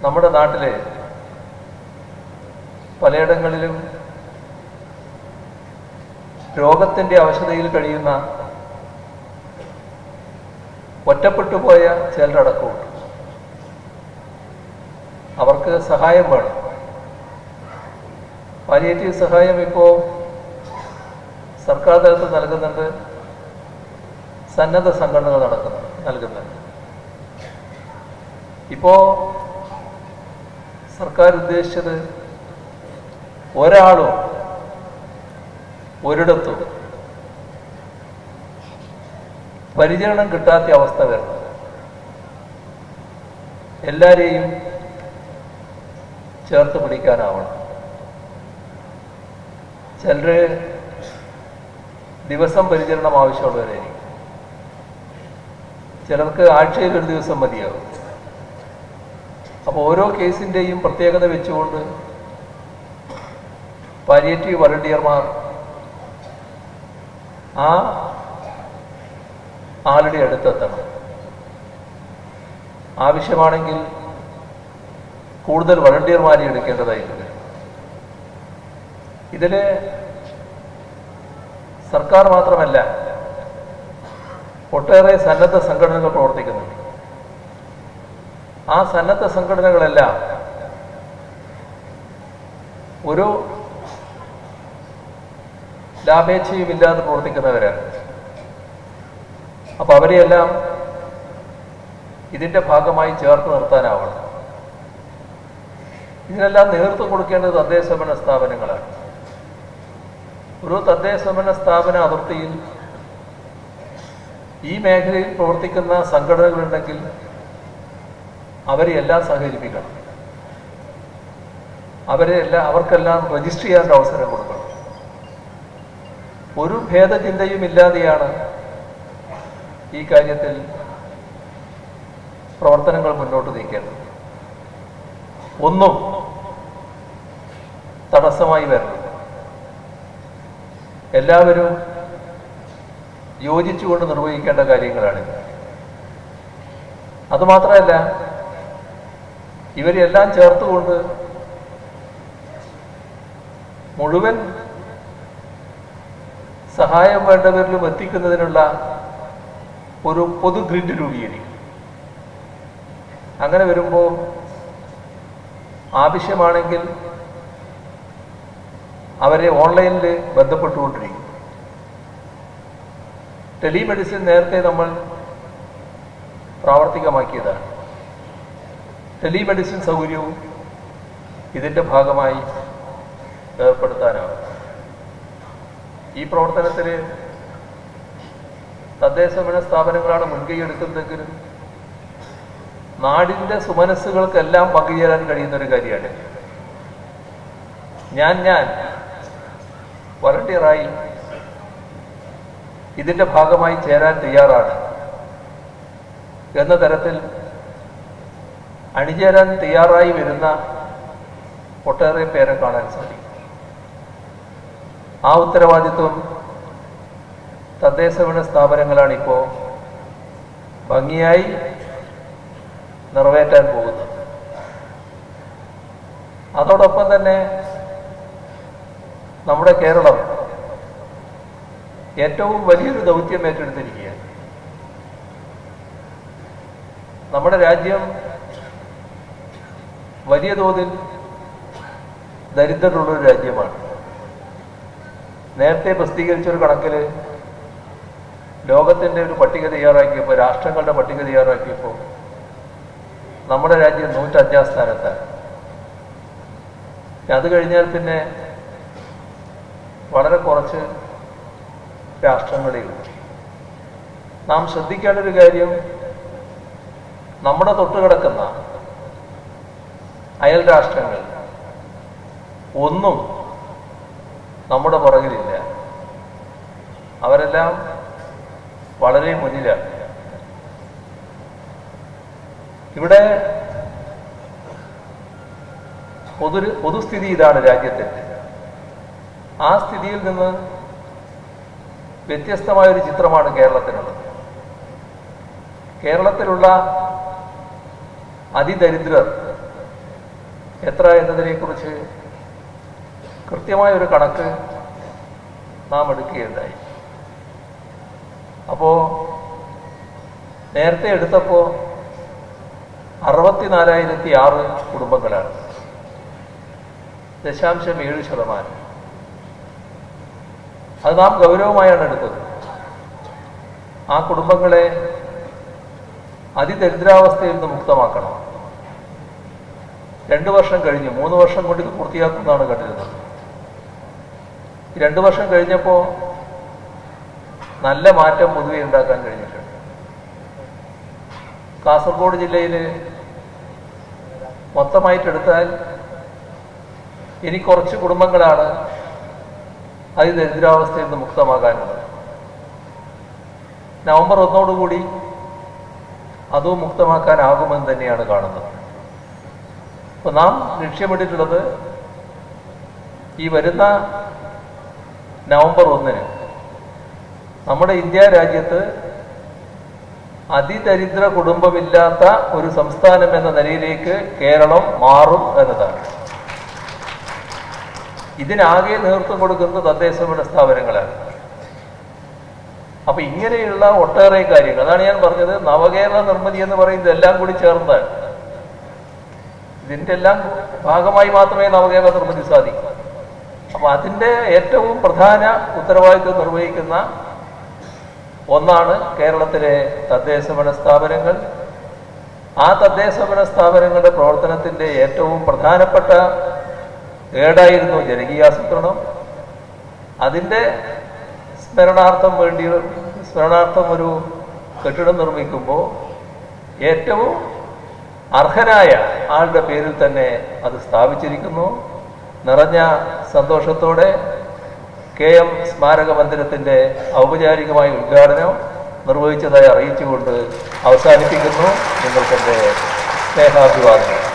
നമ്മുടെ നാട്ടിലെ പലയിടങ്ങളിലും രോഗത്തിൻ്റെ അവശതയിൽ കഴിയുന്ന ഒറ്റപ്പെട്ടുപോയ ചിലരടക്കമുണ്ട്. അവർക്ക് സഹായം വേണം. പാലിയേറ്റീവ് സഹായം ഇപ്പോൾ സർക്കാർ തലത്തിൽ നൽകുന്നുണ്ട്, സന്നദ്ധ സംഘടനകൾ നൽകുന്നുണ്ട്. ഇപ്പോൾ സർക്കാർ ഉദ്ദേശിച്ചത് ഒരാളും ഒരിടത്തും പരിചരണം കിട്ടാത്ത അവസ്ഥ വരുന്നത്. എല്ലാവരെയും ചേർത്ത് പിടിക്കാനാവണം. ചിലര് ദിവസം പരിചരണം ആവശ്യമുള്ളവരായിരിക്കും, ചിലർക്ക് ആഴ്ചയിൽ ഒരു ദിവസം മതിയാവും. അപ്പോൾ ഓരോ കേസിൻ്റെയും പ്രത്യേകത വെച്ചുകൊണ്ട് പാലിയേറ്റീവ് വളണ്ടിയർമാർ ആ ആളുടെ അടുത്തെത്തണം. ആവശ്യമാണെങ്കിൽ കൂടുതൽ വളണ്ടിയർമാരെ എടുക്കേണ്ടതായിട്ടുണ്ട്. ഇതിൽ സർക്കാർ മാത്രമല്ല, ഒട്ടേറെ സന്നദ്ധ സംഘടനകൾ പ്രവർത്തിക്കുന്നുണ്ട്. ആ സന്നദ്ധ സംഘടനകളെല്ലാം ഒരു ലാഭേച്ഛയുമില്ലാതെ പ്രവർത്തിക്കുന്നവരാണ്. അപ്പോൾ അവരെയെല്ലാം ഇതിൻ്റെ ഭാഗമായി ചേർത്ത് നിർത്താനാവണം. ഇതിനെല്ലാം നേതൃത്വം കൊടുക്കേണ്ടത് തദ്ദേശഭരണ സ്ഥാപനങ്ങളാണ്. ഒരു തദ്ദേശഭരണ സ്ഥാപന അതിർത്തിയിൽ ഈ മേഖലയിൽ പ്രവർത്തിക്കുന്ന സംഘടനകളുണ്ടെങ്കിൽ അവരെയെല്ലാം സഹകരിപ്പിക്കണം. അവർക്കെല്ലാം രജിസ്റ്റർ ചെയ്യാൻ അവസരം കൊടുക്കണം. ഒരു ഭേദചിന്തയും ഇല്ലാതെയാണ് ഈ കാര്യത്തിൽ പ്രവർത്തനങ്ങൾ മുന്നോട്ട് നീക്കേണ്ടത്. ഒന്നും തടസ്സമായി വരണം. എല്ലാവരും യോജിച്ചുകൊണ്ട് നിർവഹിക്കേണ്ട കാര്യങ്ങളാണ്. അതുമാത്രമല്ല, ഇവരെല്ലാം ചേർത്തുകൊണ്ട് മുഴുവൻ സഹായം വേണ്ടവരിലും എത്തിക്കുന്നതിനുള്ള ഒരു പൊതു ഗ്രിഡ് രൂപീകരിക്കും. അങ്ങനെ വരുമ്പോൾ ആവശ്യമാണെങ്കിൽ അവരെ ഓൺലൈനിൽ ബന്ധപ്പെട്ടുകൊണ്ടിരിക്കും. ടെലിമെഡിസിൻ നേരത്തെ നമ്മൾ പ്രാവർത്തികമാക്കിയതാണ്. ടെലിമെഡിസിൻ സൗകര്യവും ഇതിൻ്റെ ഭാഗമായി ഏർപ്പെടുത്താനാവും. ഈ പ്രവർത്തനത്തിൽ തദ്ദേശഭരണ സ്ഥാപനങ്ങളാണ് മുൻകൈ എടുക്കുന്നതെങ്കിലും നാടിൻ്റെ സുമനസ്സുകൾക്കെല്ലാം പങ്കുചേരാൻ കഴിയുന്നൊരു കാര്യമാണ്. ഞാൻ വളണ്ടിയറായി ഇതിൻ്റെ ഭാഗമായി ചേരാൻ തയ്യാറാണ് എന്ന തരത്തിൽ അണിചേരാൻ തയ്യാറായി വരുന്ന ഒട്ടേറെ പേരെ കാണാൻ സാധിക്കും. ആ ഉത്തരവാദിത്വം തദ്ദേശഭരണ സ്ഥാപനങ്ങളാണിപ്പോൾ ഭംഗിയായി നിറവേറ്റാൻ പോകുന്നത്. അതോടൊപ്പം തന്നെ നമ്മുടെ കേരളം ഏറ്റവും വലിയൊരു ദൗത്യം ഏറ്റെടുത്തിരിക്കുകയാണ്. നമ്മുടെ രാജ്യം വലിയ തോതിൽ ദരിദ്രരുള്ളൊരു രാജ്യമാണ്. നേരത്തെ പ്രസിദ്ധീകരിച്ചൊരു കണക്കിൽ ലോകത്തിൻ്റെ ഒരു പട്ടിക തയ്യാറാക്കിയപ്പോൾ, രാഷ്ട്രങ്ങളുടെ പട്ടിക തയ്യാറാക്കിയപ്പോൾ നമ്മുടെ രാജ്യം 105 സ്ഥാനത്താണ്. അത് കഴിഞ്ഞാൽ പിന്നെ വളരെ കുറച്ച് രാഷ്ട്രങ്ങളേ ഉള്ളൂ. നാം ശ്രദ്ധിക്കേണ്ട ഒരു കാര്യം, നമ്മുടെ തൊട്ടുകിടക്കുന്ന അയൽ രാഷ്ട്രങ്ങൾ ഒന്നും നമ്മുടെ പുറകിലില്ല. അവരെല്ലാം വളരെ മുന്നിലാണ്. ഇവിടെ പൊതുസ്ഥിതി ഇതാണ് രാജ്യത്തിൻ്റെ. ആ സ്ഥിതിയിൽ നിന്ന് വ്യത്യസ്തമായൊരു ചിത്രമാണ് കേരളത്തിനുള്ളത്. കേരളത്തിലുള്ള അതിദരിദ്രർ എത്ര എന്നതിനെക്കുറിച്ച് കൃത്യമായൊരു കണക്ക് നാം എടുക്കുകയുണ്ടായി. അപ്പോൾ നേരത്തെ എടുത്തപ്പോൾ 64,006 കുടുംബങ്ങളാണ്, 0.7%. അത് നാം ഗൗരവമായാണ് എടുത്തത്. ആ കുടുംബങ്ങളെ അതിദരിദ്രാവസ്ഥയിൽ നിന്ന് മുക്തമാക്കണം. 2 വർഷം കഴിഞ്ഞു, 3 വർഷം കൊണ്ട് ഇത് പൂർത്തിയാക്കുമെന്നാണ് കണ്ടിരുന്നത്. 2 വർഷം കഴിഞ്ഞപ്പോൾ നല്ല മാറ്റം പൊതുവെ ഉണ്ടാക്കാൻ കഴിഞ്ഞിട്ടുണ്ട്. കാസർഗോഡ് ജില്ലയിൽ മൊത്തമായിട്ടെടുത്താൽ ഇനി കുറച്ച് കുടുംബങ്ങളാണ് അതിദരിദ്രാവസ്ഥയിൽ നിന്ന് മുക്തമാകാനുള്ളത്. നവംബർ 1 അതും മുക്തമാക്കാനാകുമെന്ന് തന്നെയാണ് കാണുന്നത്. അപ്പോൾ നാം ലക്ഷ്യമിട്ടിട്ടുള്ളത് ഈ വരുന്ന നവംബർ 1 നമ്മുടെ ഇന്ത്യ രാജ്യത്ത് അതിദരിദ്ര കുടുംബമില്ലാത്ത ഒരു സംസ്ഥാനം എന്ന നിലയിലേക്ക് കേരളം മാറും എന്നതാണ്. ഇതിനാകെ നേതൃത്വം കൊടുക്കുന്നത് തദ്ദേശഭരണ സ്ഥാപനങ്ങളാണ്. അപ്പൊ ഇങ്ങനെയുള്ള ഒട്ടേറെ കാര്യങ്ങൾ, അതാണ് ഞാൻ പറഞ്ഞത്, നവകേരള നിർമ്മിതി എന്ന് പറയുന്നത് എല്ലാം കൂടി ചേർന്നതാണ്. ഇതിൻ്റെ എല്ലാം ഭാഗമായി മാത്രമേ നവകേരള നിർമ്മിതി സാധിക്കൂ. അപ്പൊ അതിൻ്റെ ഏറ്റവും പ്രധാന ഉത്തരവാദിത്വം നിർവഹിക്കുന്ന ഒന്നാണ് കേരളത്തിലെ തദ്ദേശഭരണ സ്ഥാപനങ്ങൾ. ആ തദ്ദേശഭരണ സ്ഥാപനങ്ങളുടെ പ്രവർത്തനത്തിൻ്റെ ഏറ്റവും പ്രധാനപ്പെട്ട ഏടായിരുന്നു ജനകീയാസൂത്രണം. അതിൻ്റെ സ്മരണാർത്ഥം ഒരു കെട്ടിടം നിർമ്മിക്കുമ്പോൾ ഏറ്റവും അർഹനായ ആളുടെ പേരിൽ തന്നെ അത് സ്ഥാപിച്ചിരിക്കുന്നു. നിറഞ്ഞ സന്തോഷത്തോടെ KM സ്മാരക മന്ദിരത്തിൻ്റെ ഔപചാരികമായ ഉദ്ഘാടനം നിർവഹിച്ചതായി അറിയിച്ചുകൊണ്ട് അവസാനിപ്പിക്കുന്നു. നിങ്ങൾക്കെൻ്റെ സ്നേഹാഭിവാദനം.